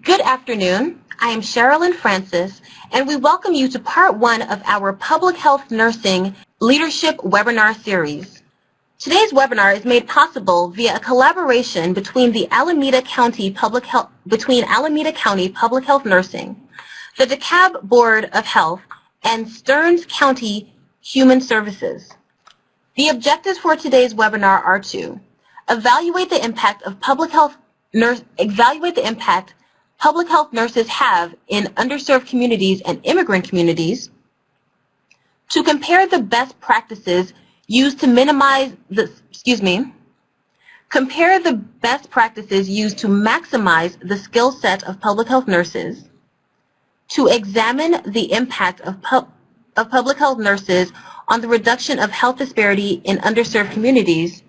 Good afternoon. I am Sherilyn Francis, and we welcome you to part one of our Public Health Nursing Leadership Webinar Series. Today's webinar is made possible via a collaboration between Alameda County Public Health Nursing, the DeKalb Board of Health, and Stearns County Human Services. The objectives for today's webinar are to evaluate the impact public health nurses have in underserved communities and immigrant communities, to compare the best practices used to maximize the skill set of public health nurses, to examine the impact of public health nurses on the reduction of health disparity in underserved communities,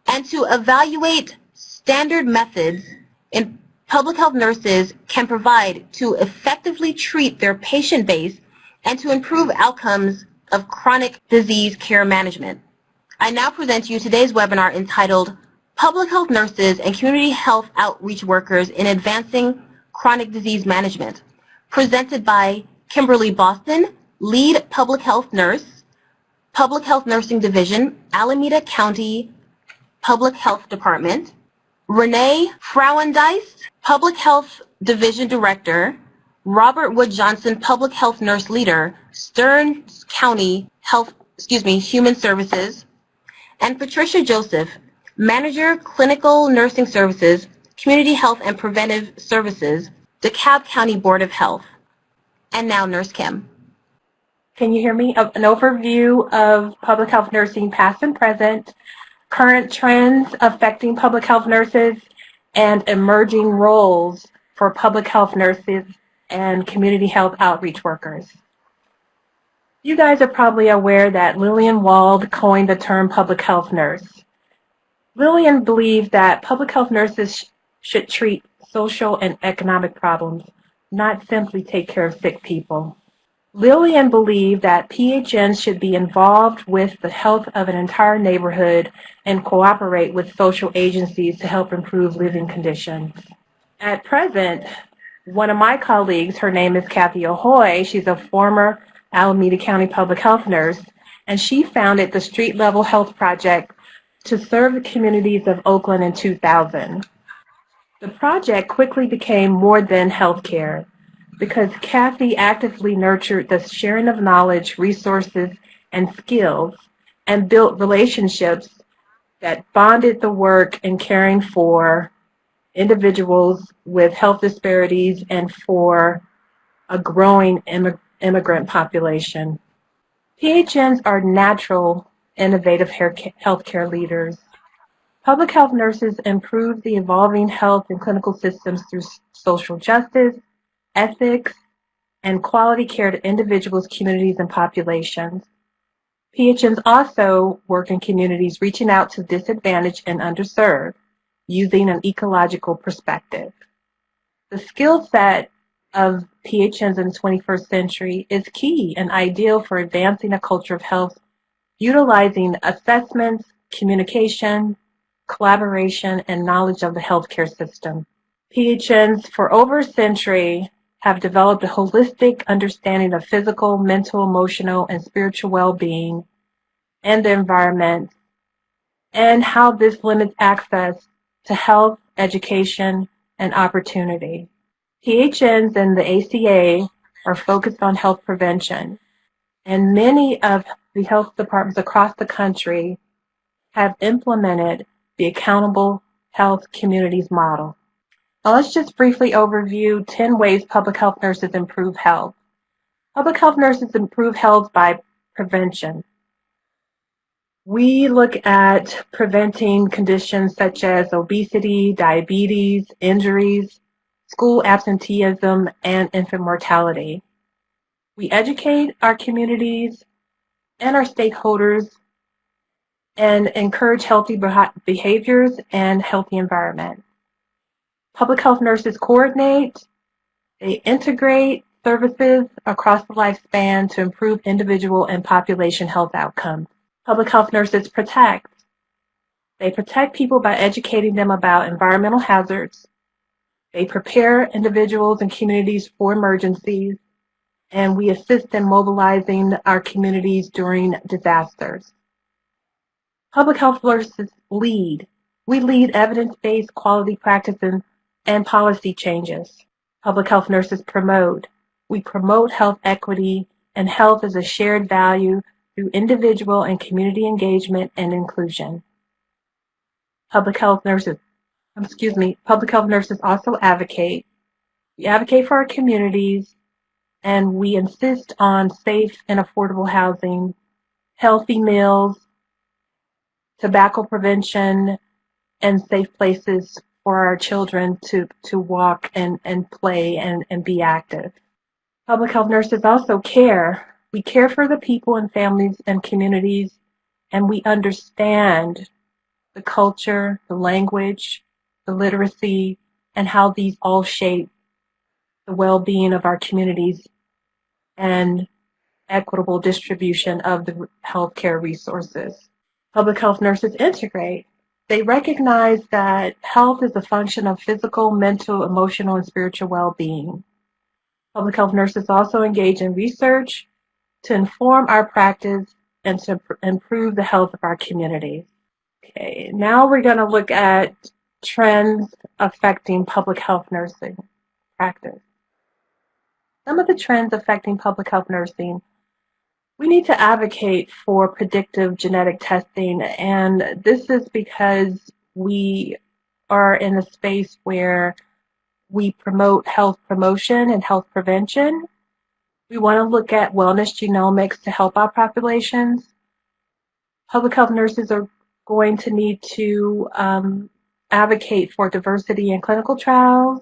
and to evaluate standard methods in public health nurses can provide to effectively treat their patient base and to improve outcomes of chronic disease care management. I now present to you today's webinar entitled Public Health Nurses and Community Health Outreach Workers in Advancing Chronic Disease Management, presented by Kimberly Boston, Lead Public Health Nurse, Public Health Nursing Division, Alameda County Public Health Department, Renee Frauendeis, Public Health Division Director, Robert Wood Johnson, Public Health Nurse Leader, Stearns County Human Services, and Patricia Joseph, Manager, Clinical Nursing Services, Community Health and Preventive Services, DeKalb County Board of Health. And now, Nurse Kim. Can you hear me? An overview of public health nursing, past and present, current trends affecting public health nurses, and emerging roles for public health nurses and community health outreach workers. You guys are probably aware that Lillian Wald coined the term public health nurse. Lillian believed that public health nurses should treat social and economic problems, not simply take care of sick people. Lillian believed that PHNs should be involved with the health of an entire neighborhood and cooperate with social agencies to help improve living conditions. At present, one of my colleagues, her name is Kathy Ahoy, she's a former Alameda County public health nurse, and she founded the Street Level Health Project to serve the communities of Oakland in 2000. The project quickly became more than healthcare, because Kathy actively nurtured the sharing of knowledge, resources, and skills, and built relationships that bonded the work in caring for individuals with health disparities and for a growing immigrant population. PHNs are natural, innovative healthcare leaders. Public health nurses improve the evolving health and clinical systems through social justice, ethics, and quality care to individuals, communities, and populations. PHNs also work in communities reaching out to disadvantaged and underserved using an ecological perspective. The skill set of PHNs in the 21st century is key and ideal for advancing a culture of health, utilizing assessments, communication, collaboration, and knowledge of the healthcare system. PHNs for over a century have developed a holistic understanding of physical, mental, emotional, and spiritual well-being and the environment, and how this limits access to health, education, and opportunity. PHNs and the ACA are focused on health prevention, and many of the health departments across the country have implemented the Accountable Health Communities model. Now let's just briefly overview 10 ways public health nurses improve health. Public health nurses improve health by prevention. We look at preventing conditions such as obesity, diabetes, injuries, school absenteeism, and infant mortality. We educate our communities and our stakeholders and encourage healthy behaviors and healthy environment. Public health nurses coordinate, they integrate services across the lifespan to improve individual and population health outcomes. Public health nurses protect. They protect people by educating them about environmental hazards. They prepare individuals and communities for emergencies, and we assist in mobilizing our communities during disasters. Public health nurses lead. We lead evidence-based quality practices and policy changes. Public health nurses promote. We promote health equity, and health is a shared value through individual and community engagement and inclusion. Public health nurses also advocate. We advocate for our communities, and we insist on safe and affordable housing, healthy meals, tobacco prevention, and safe places for our children to walk and play and be active. Public health nurses also care. We care for the people and families and communities, and we understand the culture, the language, the literacy, and how these all shape the well-being of our communities and equitable distribution of the healthcare resources. Public health nurses integrate. They recognize that health is a function of physical, mental, emotional, and spiritual well-being. Public health nurses also engage in research to inform our practice and to improve the health of our communities. Okay, now we're going to look at trends affecting public health nursing practice. Some of the trends affecting public health nursing: we need to advocate for predictive genetic testing, and this is because we are in a space where we promote health promotion and health prevention. We want to look at wellness genomics to help our populations. Public health nurses are going to need to advocate for diversity in clinical trials.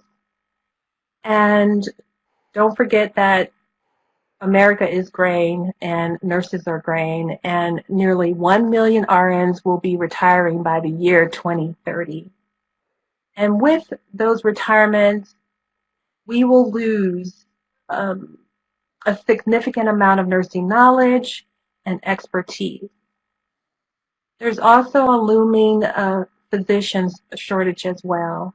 And don't forget that America is graying and nurses are graying, and nearly 1 million RNs will be retiring by the year 2030. And with those retirements, we will lose a significant amount of nursing knowledge and expertise. There's also a looming physicians shortage as well.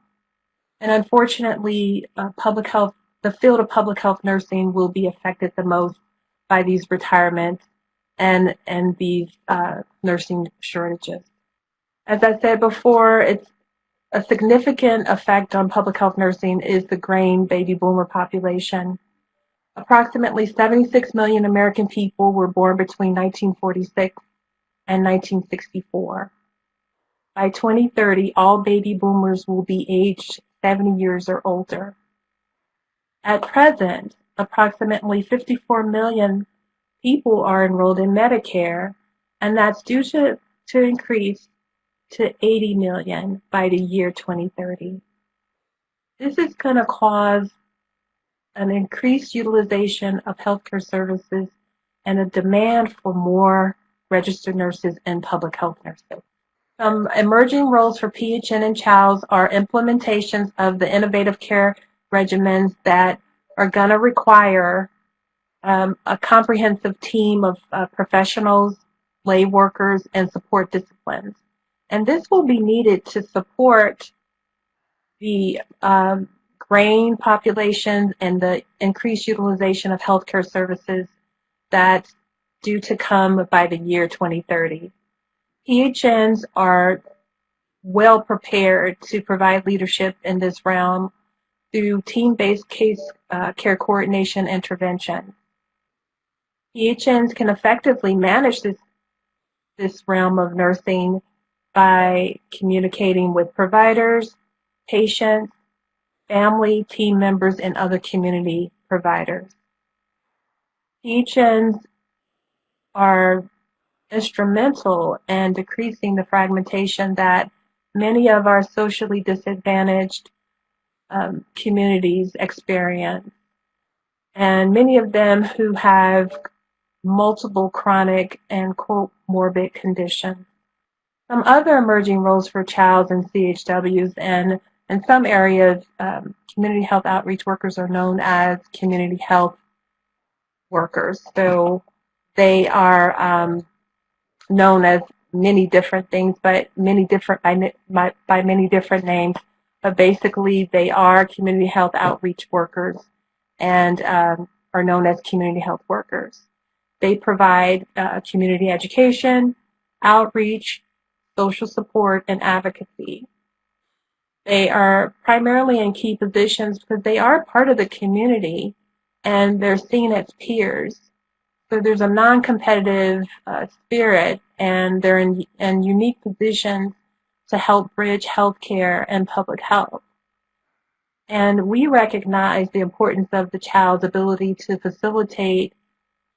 And unfortunately, the field of public health nursing will be affected the most by these retirements and these nursing shortages. As I said before, it's a significant effect on public health nursing is the graying baby boomer population. Approximately 76 million American people were born between 1946 and 1964. By 2030, all baby boomers will be aged 70 years or older. At present, approximately 54 million people are enrolled in Medicare, and that's due to increase to 80 million by the year 2030. This is going to cause an increased utilization of healthcare services and a demand for more registered nurses and public health nurses. Some emerging roles for PHN and CHOWS are implementations of the innovative care regimens that are going to require a comprehensive team of professionals, lay workers, and support disciplines. And this will be needed to support the graying populations and the increased utilization of healthcare services that's due to come by the year 2030. PHNs are well prepared to provide leadership in this realm through team-based care coordination intervention. PHNs can effectively manage this realm of nursing by communicating with providers, patients, family, team members, and other community providers. PHNs are instrumental in decreasing the fragmentation that many of our socially disadvantaged communities experience, and many of them who have multiple chronic and comorbid conditions. Some other emerging roles for CHOWS and CHWs, and in some areas, community health outreach workers are known as community health workers. So they are known as many different things, but by many different names. but basically they are community health outreach workers and are known as community health workers. They provide community education, outreach, social support, and advocacy. They are primarily in key positions because they are part of the community and they're seen as peers. So there's a non-competitive spirit, and they're in unique positions to help bridge healthcare and public health. And we recognize the importance of the child's ability to facilitate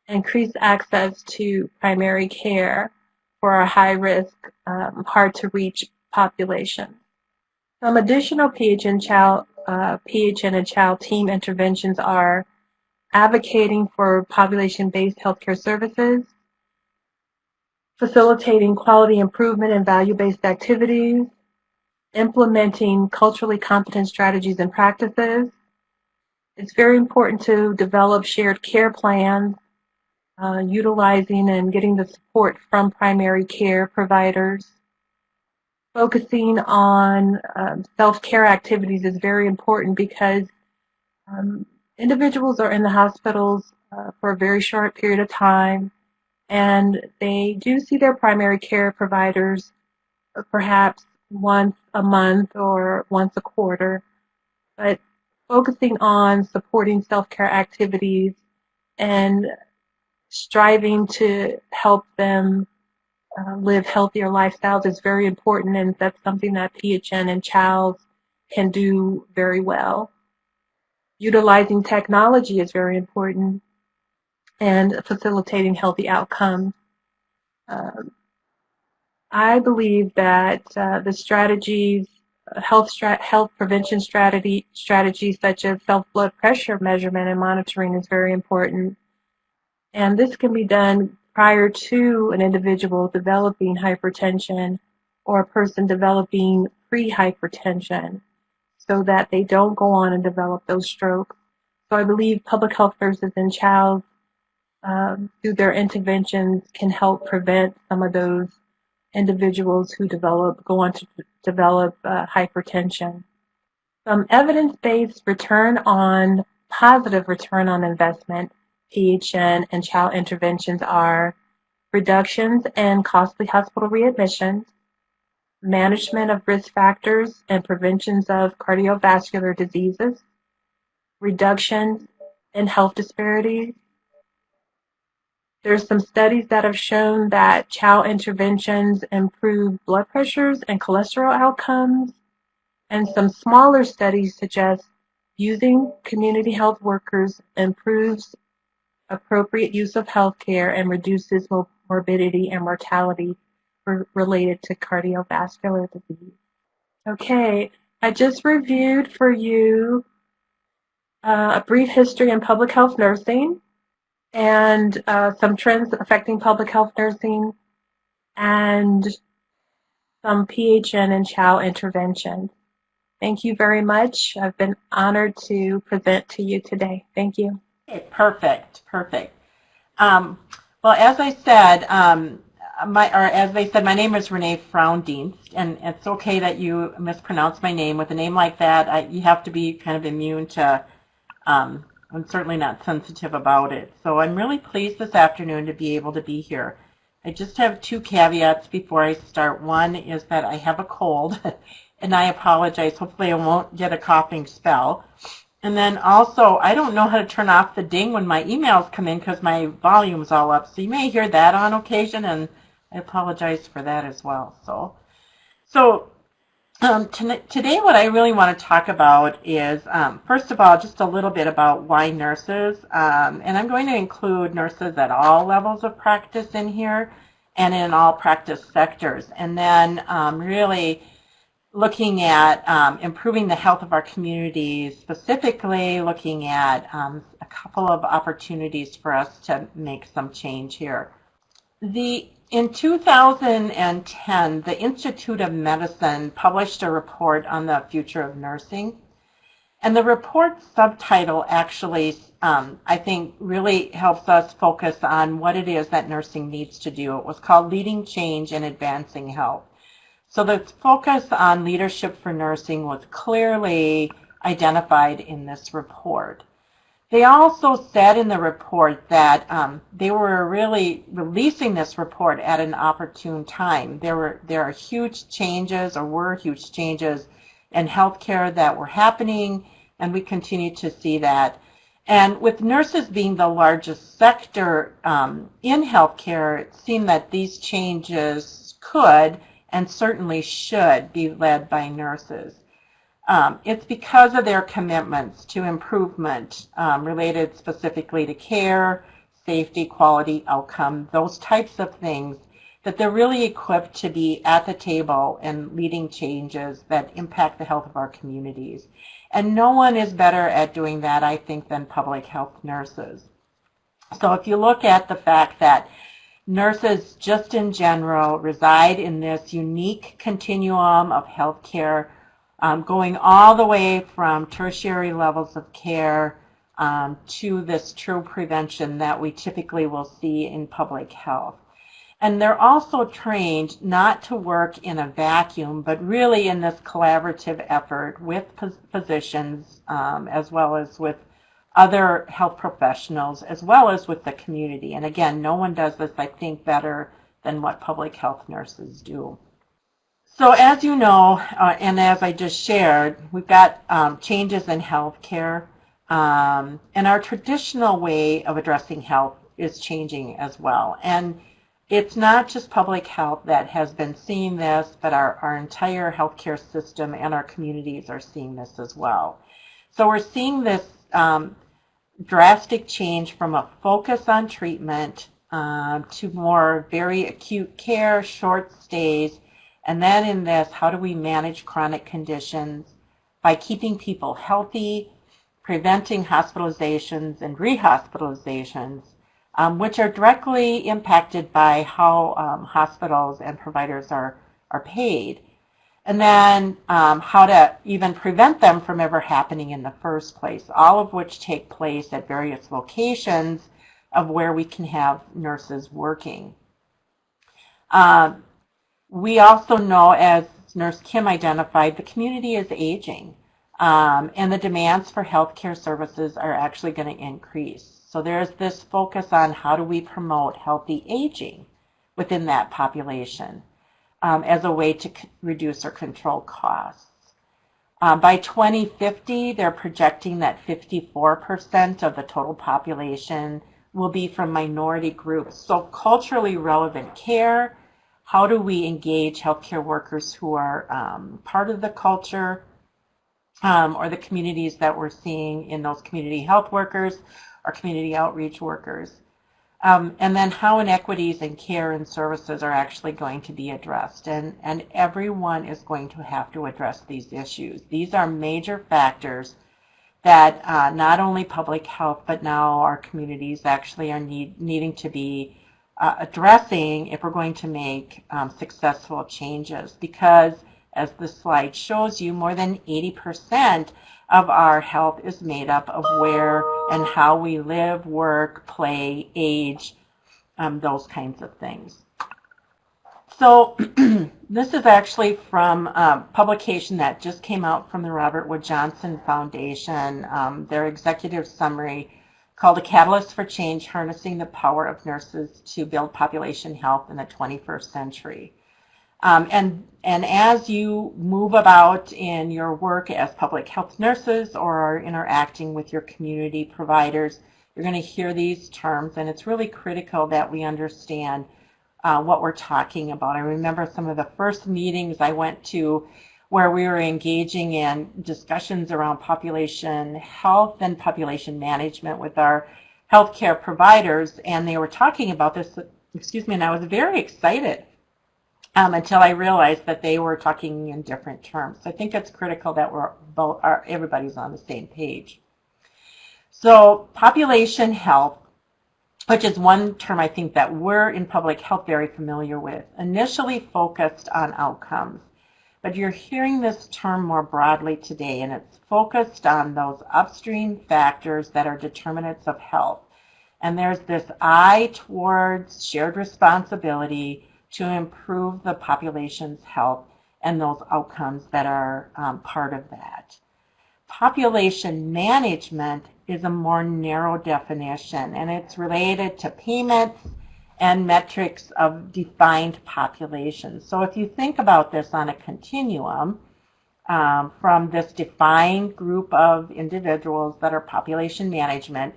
increased access to primary care for a high-risk, hard-to-reach population. Some additional PHN and child team interventions are advocating for population-based healthcare services, facilitating quality improvement and value-based activities, implementing culturally competent strategies and practices. It's very important to develop shared care plans, utilizing and getting the support from primary care providers. Focusing on self-care activities is very important because individuals are in the hospitals for a very short period of time, and they do see their primary care providers perhaps once a month or once a quarter. But focusing on supporting self-care activities and striving to help them live healthier lifestyles is very important, and that's something that PHN and CHALS can do very well. Utilizing technology is very important, and facilitating healthy outcomes. I believe that the strategies, health prevention strategies such as self-blood pressure measurement and monitoring is very important. And this can be done prior to an individual developing hypertension or a person developing pre-hypertension so that they don't go on and develop those strokes. So I believe public health nurses and CHALS, through their interventions, can help prevent some of those individuals who go on to develop hypertension. Some evidence-based positive return on investment PHN and child interventions are reductions in costly hospital readmissions, management of risk factors and preventions of cardiovascular diseases, reductions in health disparities. There's some studies that have shown that child interventions improve blood pressures and cholesterol outcomes, and some smaller studies suggest using community health workers improves appropriate use of healthcare and reduces morbidity and mortality related to cardiovascular disease. Okay, I just reviewed for you a brief history in public health nursing and some trends affecting public health nursing and some PHN and CHAL interventions. Thank you very much. I've been honored to present to you today. Thank you. Okay, perfect. Well, as I said, my name is Renee Frowndienst, and it's okay that you mispronounce my name. With a name like that, you have to be kind of immune to. I'm certainly not sensitive about it. So I'm really pleased this afternoon to be able to be here. I just have two caveats before I start. One is that I have a cold, and I apologize. Hopefully I won't get a coughing spell. And then also, I don't know how to turn off the ding when my emails come in because my volume's all up. So you may hear that on occasion, and I apologize for that as well. Today what I really want to talk about is, first of all, just a little bit about why nurses. And I'm going to include nurses at all levels of practice in here and in all practice sectors. And then really looking at improving the health of our communities, specifically looking at a couple of opportunities for us to make some change here. In 2010, the Institute of Medicine published a report on the future of nursing. And the report's subtitle actually, I think, really helps us focus on what it is that nursing needs to do. It was called Leading Change and Advancing Health. So the focus on leadership for nursing was clearly identified in this report. They also said in the report that they were really releasing this report at an opportune time. There are huge changes, or were huge changes, in healthcare that were happening, and we continue to see that. And with nurses being the largest sector in healthcare, it seemed that these changes could and certainly should be led by nurses. It's because of their commitments to improvement related specifically to care, safety, quality, outcome, those types of things, that they're really equipped to be at the table and leading changes that impact the health of our communities. And no one is better at doing that, I think, than public health nurses. So if you look at the fact that nurses just in general reside in this unique continuum of healthcare, going all the way from tertiary levels of care to this true prevention that we typically will see in public health. And they're also trained not to work in a vacuum, but really in this collaborative effort with physicians as well as with other health professionals, as well as with the community. And again, no one does this, I think, better than what public health nurses do. So as you know, and as I just shared, we've got changes in healthcare, and our traditional way of addressing health is changing as well. And it's not just public health that has been seeing this, but our entire healthcare system and our communities are seeing this as well. So we're seeing this drastic change from a focus on treatment to more very acute care, short stays, and then in this, how do we manage chronic conditions by keeping people healthy, preventing hospitalizations and rehospitalizations, which are directly impacted by how hospitals and providers are paid, and then how to even prevent them from ever happening in the first place, all of which take place at various locations of where we can have nurses working. We also know, as Nurse Kim identified, the community is aging, and the demands for healthcare services are actually going to increase. So there's this focus on how do we promote healthy aging within that population as a way to reduce or control costs. By 2050, they're projecting that 54% of the total population will be from minority groups. So culturally relevant care, how do we engage healthcare workers who are part of the culture or the communities that we're seeing in those community health workers or community outreach workers? And then how inequities in care and services are actually going to be addressed. And everyone is going to have to address these issues. These are major factors that not only public health, but now our communities actually are needing to be addressing if we're going to make successful changes, because as the slide shows you, more than 80% of our health is made up of where and how we live, work, play, age, those kinds of things. So this is actually from a publication that just came out from the Robert Wood Johnson Foundation, their executive summary called A Catalyst for Change, Harnessing the Power of Nurses to Build Population Health in the 21st Century. And as you move about in your work as public health nurses or are interacting with your community providers, you're going to hear these terms, and it's really critical that we understand what we're talking about. I remember some of the first meetings I went to where we were engaging in discussions around population health and population management with our healthcare providers, and they were talking about this, and I was very excited until I realized that they were talking in different terms. So I think it's critical that everybody's on the same page. So population health, which is one term I think that we're in public health very familiar with, initially focused on outcomes. But you're hearing this term more broadly today, and it's focused on those upstream factors that are determinants of health. And there's this eye towards shared responsibility to improve the population's health and those outcomes that are part of that. Population management is a more narrow definition, and it's related to payments and metrics of defined populations. So if you think about this on a continuum, from this defined group of individuals that are population management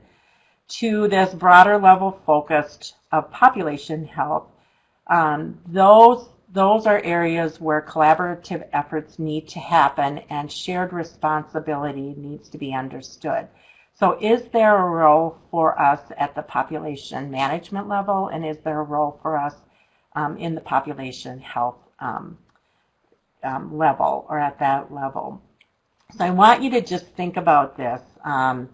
to this broader level focused of population health, those are areas where collaborative efforts need to happen and shared responsibility needs to be understood. So is there a role for us at the population management level, and is there a role for us in the population health level, or at that level? So I want you to just think about this, and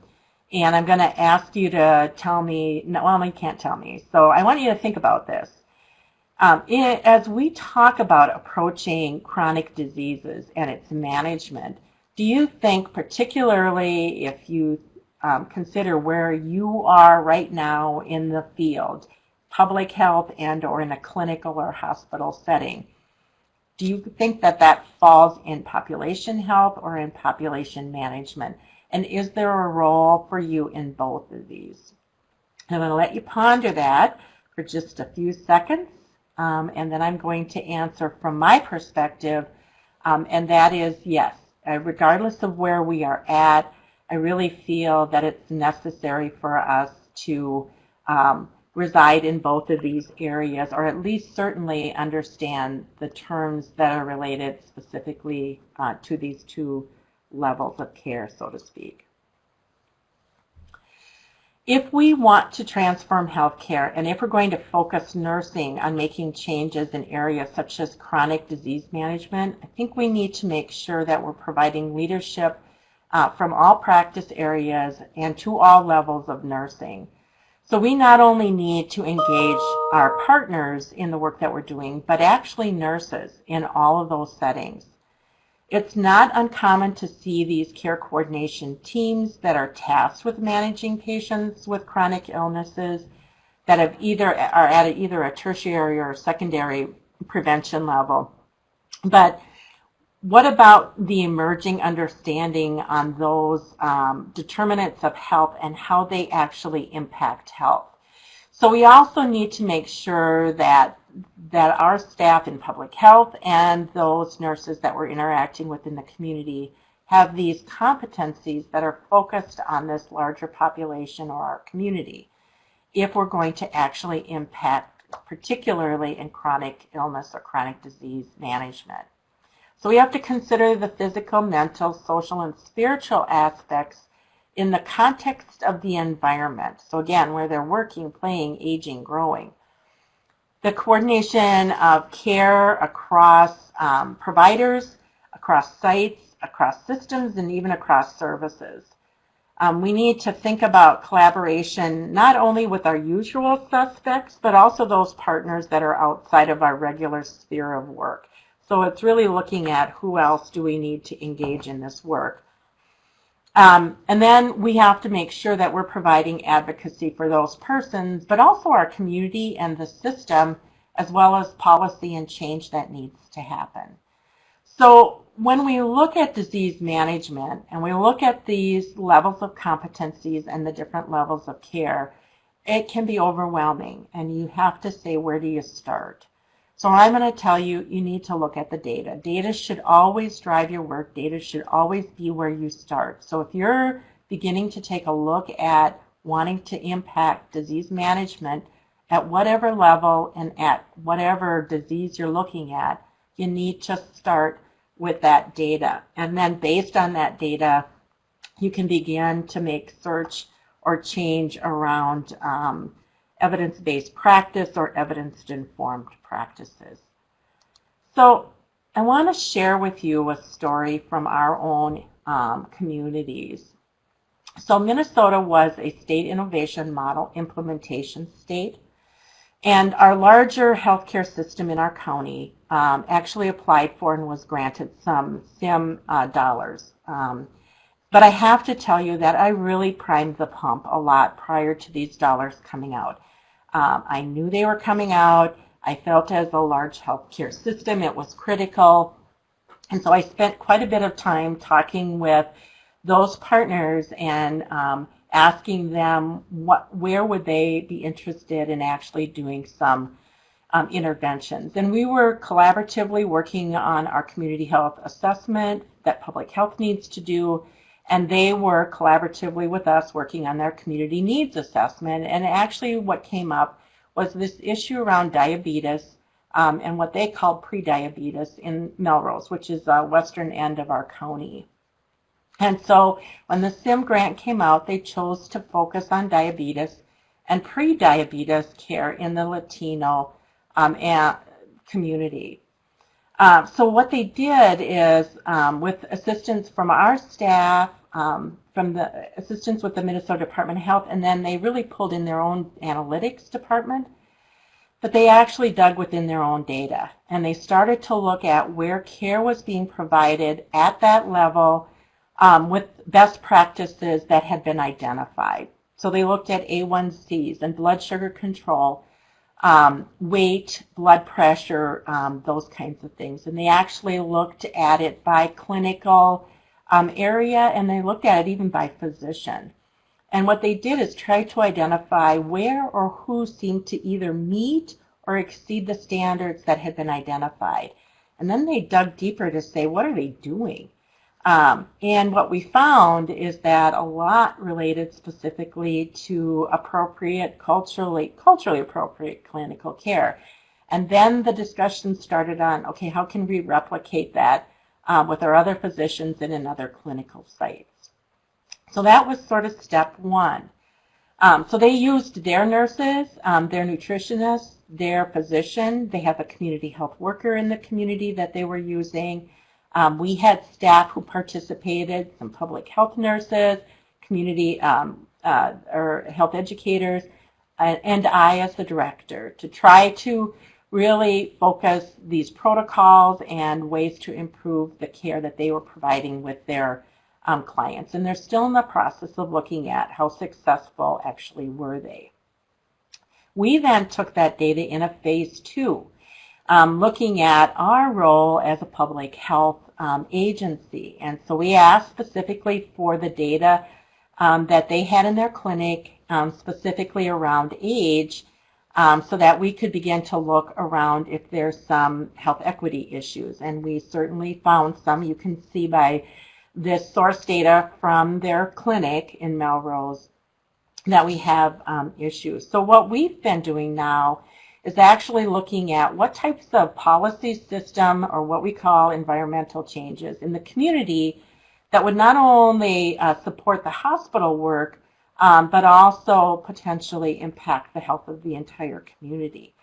I'm going to ask you to tell me, well, you can't tell me, so I want you to think about this. As we talk about approaching chronic diseases and its management, do you think, particularly if you consider where you are right now in the field, public health and or in a clinical or hospital setting, do you think that that falls in population health or in population management? And is there a role for you in both of these? I'm going to let you ponder that for just a few seconds, and then I'm going to answer from my perspective, and that is yes. Regardless of where we are at, I really feel that it's necessary for us to reside in both of these areas, or at least certainly understand the terms that are related specifically to these two levels of care, so to speak. If we want to transform healthcare, and if we're going to focus nursing on making changes in areas such as chronic disease management, I think we need to make sure that we're providing leadership from all practice areas and to all levels of nursing. So we not only need to engage our partners in the work that we're doing, but actually nurses in all of those settings. It's not uncommon to see these care coordination teams that are tasked with managing patients with chronic illnesses that are at either a tertiary or secondary prevention level. But what about the emerging understanding on those determinants of health and how they actually impact health? So we also need to make sure that our staff in public health and those nurses that we're interacting with in the community have these competencies that are focused on this larger population or our community if we're going to actually impact, particularly in chronic illness or chronic disease management. So we have to consider the physical, mental, social, and spiritual aspects in the context of the environment. So again, where they're working, playing, aging, growing. The coordination of care across providers, across sites, across systems, and even across services. We need to think about collaboration not only with our usual suspects, but also those partners that are outside of our regular sphere of work. So it's really looking at who else do we need to engage in this work. And then we have to make sure that we're providing advocacy for those persons, but also our community and the system, as well as policy and change that needs to happen. So when we look at disease management and we look at these levels of competencies and the different levels of care, it can be overwhelming, and you have to say, where do you start? So I'm going to tell you, you need to look at the data. Data should always drive your work. Data should always be where you start. So if you're beginning to take a look at wanting to impact disease management at whatever level and at whatever disease you're looking at, you need to start with that data. And then based on that data, you can begin to make search or change around evidence-based practice or evidence-informed practices. So I want to share with you a story from our own communities. So Minnesota was a state innovation model implementation state, and our larger healthcare system in our county actually applied for and was granted some SIM dollars. But I have to tell you that I really primed the pump a lot prior to these dollars coming out. I knew they were coming out. I felt as a large healthcare system it was critical And so I spent quite a bit of time talking with those partners and asking them where would they be interested in actually doing some interventions. And we were collaboratively working on our community health assessment that public health needs to do, and they were collaboratively with us working on their community needs assessment. And actually what came up was this issue around diabetes and what they called pre-diabetes in Melrose, which is the western end of our county. And so when the SIM grant came out, they chose to focus on diabetes and pre-diabetes care in the Latino community. So what they did is, with assistance from our staff, from the assistance with the Minnesota Department of Health, and then they really pulled in their own analytics department, but they actually dug within their own data. And they started to look at where care was being provided at that level with best practices that had been identified. So they looked at A1Cs and blood sugar control, weight, blood pressure, those kinds of things. And they actually looked at it by clinical area, and they looked at it even by physician. And what they did is try to identify where or who seemed to either meet or exceed the standards that had been identified. And then they dug deeper to say, what are they doing? And what we found is that a lot related specifically to appropriate, culturally appropriate clinical care. And then the discussion started on, okay, how can we replicate that with our other physicians and in other clinical sites? So that was sort of step one. So they used their nurses, their nutritionists, their physician. They have a community health worker in the community that they were using. We had staff who participated, some public health nurses, community or health educators, and I as the director to try to really focus these protocols and ways to improve the care that they were providing with their clients. And they're still in the process of looking at how successful actually were they. We then took that data in a phase 2. Looking at our role as a public health agency. And so we asked specifically for the data that they had in their clinic, specifically around age, so that we could begin to look around if there's some health equity issues. And we certainly found some. You can see by this source data from their clinic in Melrose that we have issues. So what we've been doing now is actually looking at what types of policy system or what we call environmental changes in the community that would not only support the hospital work, but also potentially impact the health of the entire community.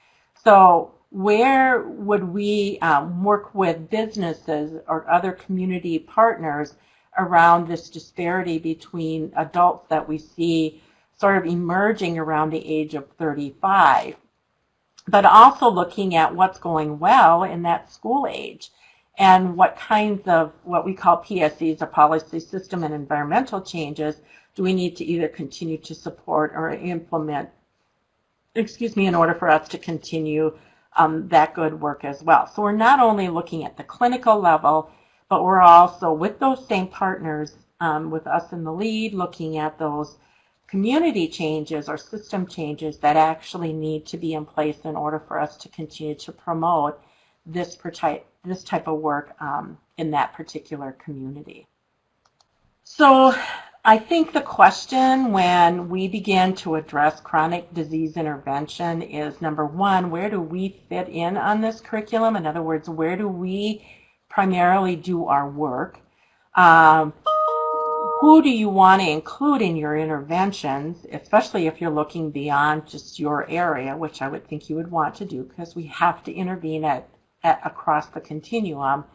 So where would we work with businesses or other community partners around this disparity between adults that we see sort of emerging around the age of 35? But also looking at what's going well in that school age and what kinds of what we call PSEs or policy system and environmental changes do we need to either continue to support or implement, in order for us to continue that good work as well. So we're not only looking at the clinical level, but we're also with those same partners with us in the lead looking at those community changes or system changes that actually need to be in place in order for us to continue to promote this type of work in that particular community. So I think the question when we begin to address chronic disease intervention is, number one, where do we fit in on this curriculum? In other words, where do we primarily do our work? Who do you want to include in your interventions, especially if you're looking beyond just your area, which I would think you would want to do because we have to intervene across the continuum.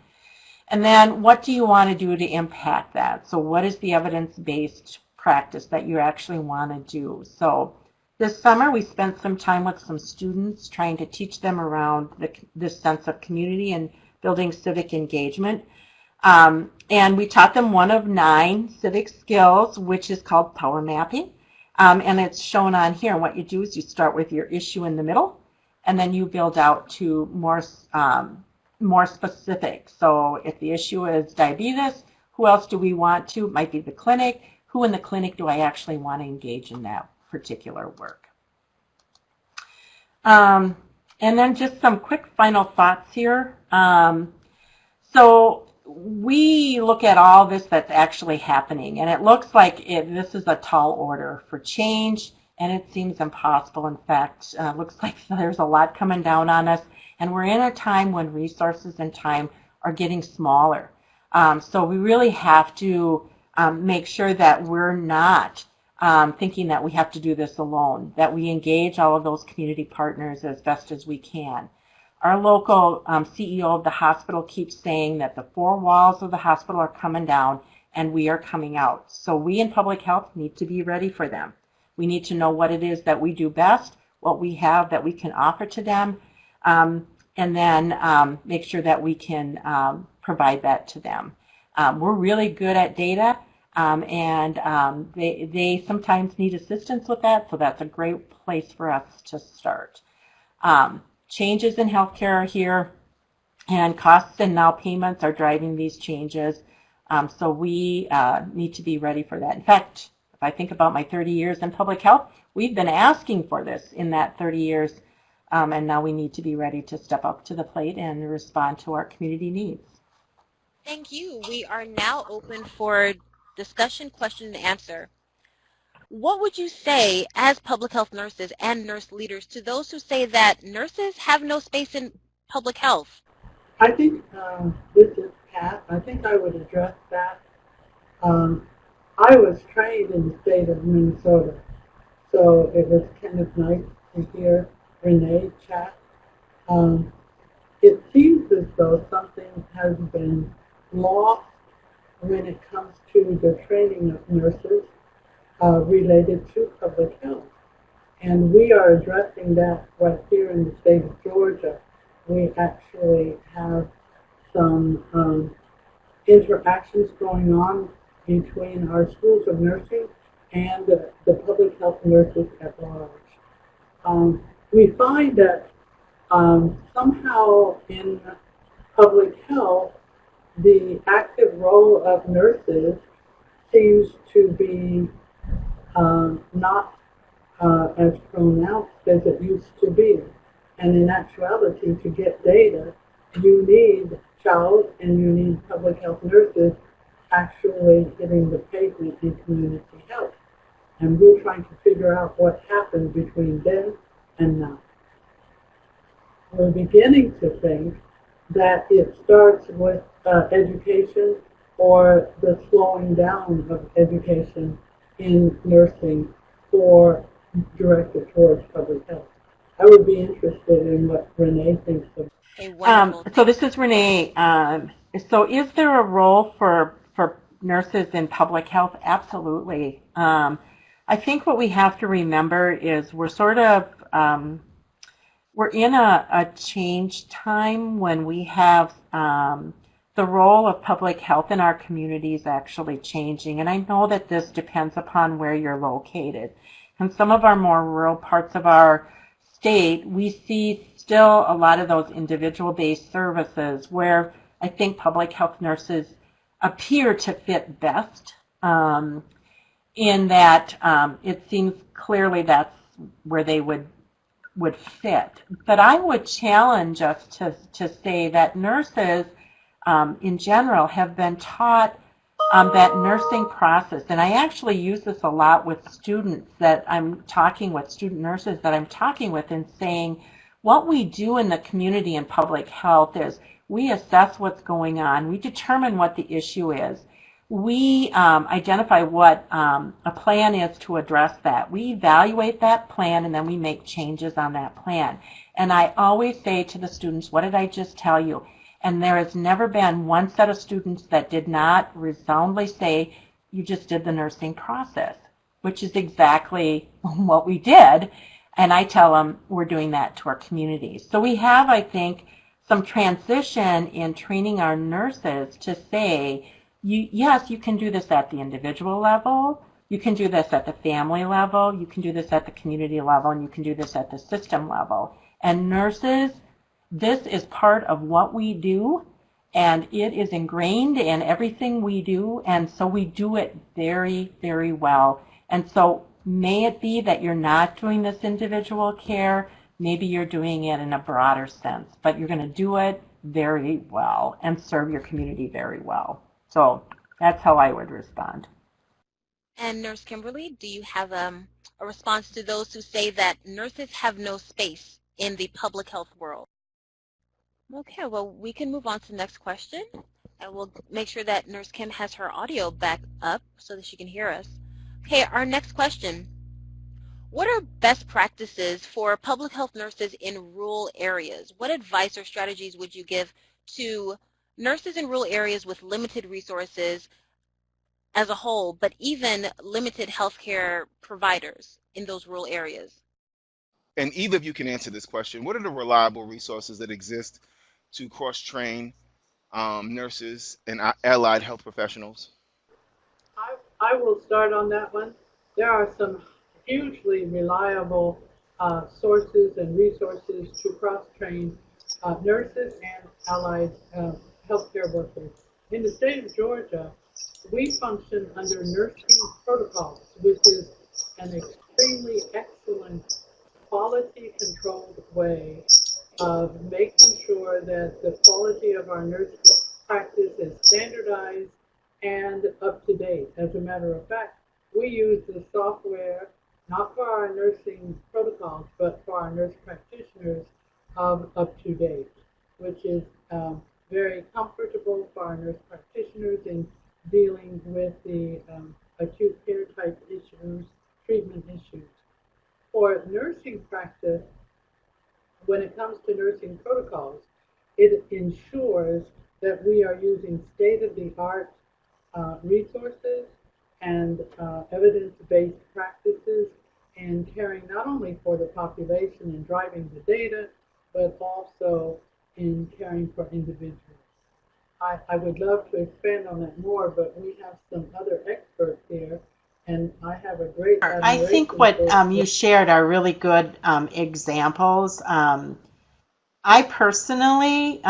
And then what do you want to do to impact that? So what is the evidence-based practice that you actually want to do? So this summer we spent some time with some students trying to teach them around this sense of community and building civic engagement. And we taught them one of 9 civic skills, which is called power mapping. And it's shown on here. And what you do is you start with your issue in the middle, and then you build out to more more specific. So if the issue is diabetes, who else do we want to? It might be the clinic. Who in the clinic do I actually want to engage in that particular work? And then just some quick final thoughts here. So we look at all this that's actually happening, and it looks like this is a tall order for change, and it seems impossible. In fact, it looks like there's a lot coming down on us, and we're in a time when resources and time are getting smaller. So we really have to make sure that we're not thinking that we have to do this alone, that we engage all of those community partners as best as we can. Our local CEO of the hospital keeps saying that the 4 walls of the hospital are coming down and we are coming out. So we in public health need to be ready for them. We need to know what it is that we do best, what we have that we can offer to them, and then make sure that we can provide that to them. We're really good at data, and they sometimes need assistance with that, so that's a great place for us to start. Changes in healthcare are here, and costs and now payments are driving these changes, so we need to be ready for that. In fact, if I think about my 30 years in public health, we've been asking for this in that 30 years, and now we need to be ready to step up to the plate and respond to our community needs. Thank you. We are now open for discussion, question, and answer. What would you say as public health nurses and nurse leaders to those who say that nurses have no space in public health? I think this is Pat. I think I would address that. I was trained in the state of Minnesota, so it was kind of nice to hear Renee chat. It seems as though something has been lost when it comes to the training of nurses related to public health. And we are addressing that right here in the state of Georgia. We actually have some interactions going on between our schools of nursing and the public health nurses at large. We find that somehow in public health, the active role of nurses seems to be not as pronounced as it used to be. And in actuality, to get data, you need child and you need public health nurses actually hitting the pavement in community health. And we're trying to figure out what happened between then and now. We're beginning to think that it starts with education or the slowing down of education in nursing or directed towards public health. I would be interested in what Renee thinks of. So this is Renee. So is there a role for nurses in public health? Absolutely. I think what we have to remember is we're sort of we're in a change time when we have the role of public health in our communities actually changing. And I know that this depends upon where you're located. In some of our more rural parts of our state, we see still a lot of those individual-based services where I think public health nurses appear to fit best, in that it seems clearly that's where they would fit. But I would challenge us to say that nurses in general have been taught that nursing process, and I actually use this a lot with students that I'm talking with, student nurses that I'm talking with, and saying what we do in the community in public health is we assess what's going on, we determine what the issue is, we identify what a plan is to address that. We evaluate that plan and then we make changes on that plan. And I always say to the students, what did I just tell you? And there has never been one set of students that did not resoundingly say, you just did the nursing process, which is exactly what we did. And I tell them we're doing that to our communities. So we have, I think, some transition in training our nurses to say, yes, you can do this at the individual level, you can do this at the family level, you can do this at the community level, and you can do this at the system level. And nurses This is part of what we do, and it is ingrained in everything we do, and so we do it very, very well. And so may it be that you're not doing this individual care, maybe you're doing it in a broader sense, but you're going to do it very well and serve your community very well. So that's how I would respond. And Nurse Kimberly, do you have a response to those who say that nurses have no space in the public health world? Okay, well, we can move on to the next question. And we'll make sure that Nurse Kim has her audio back up so that she can hear us. Okay, our next question. What are best practices for public health nurses in rural areas? What advice or strategies would you give to nurses in rural areas with limited resources as a whole, but even limited healthcare providers in those rural areas? And either of you can answer this question. What are the reliable resources that exist to cross-train nurses and allied health professionals? I will start on that one. There are some hugely reliable sources and resources to cross-train nurses and allied healthcare workers. In the state of Georgia, we function under nursing protocols, which is an extremely excellent quality controlled way of making sure that the quality of our nursing practice is standardized and up to date. As a matter of fact, we use the software not for our nursing protocols, but for our nurse practitioners of up to date, which is very comfortable for our nurse practitioners in dealing with the acute care type issues, treatment issues. For nursing practice, when it comes to nursing protocols, it ensures that we are using state-of-the-art resources and evidence-based practices in caring not only for the population and driving the data, but also in caring for individuals. I would love to expand on that more, but we have some other experts here, and I have a great I think what you shared are really good examples. I personally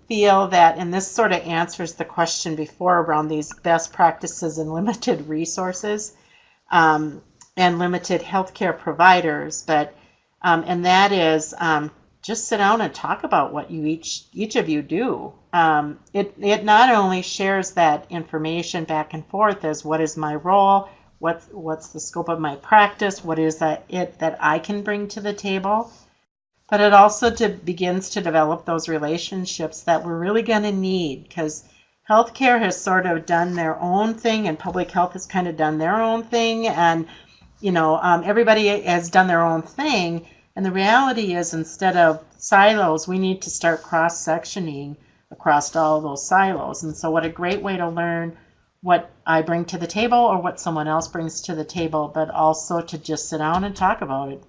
feel that, and this sort of answers the question before around these best practices and limited resources and limited healthcare providers, but and that is just sit down and talk about what you each of you do. It not only shares that information back and forth as what is my role, what's the scope of my practice, what is that I can bring to the table, but it also begins to develop those relationships that we're really going to need, because healthcare has sort of done their own thing and public health has kind of done their own thing, and everybody has done their own thing. And the reality is, instead of silos, we need to start cross-sectioning across all of those silos. And so what a great way to learn what I bring to the table or what someone else brings to the table, but also to just sit down and talk about it.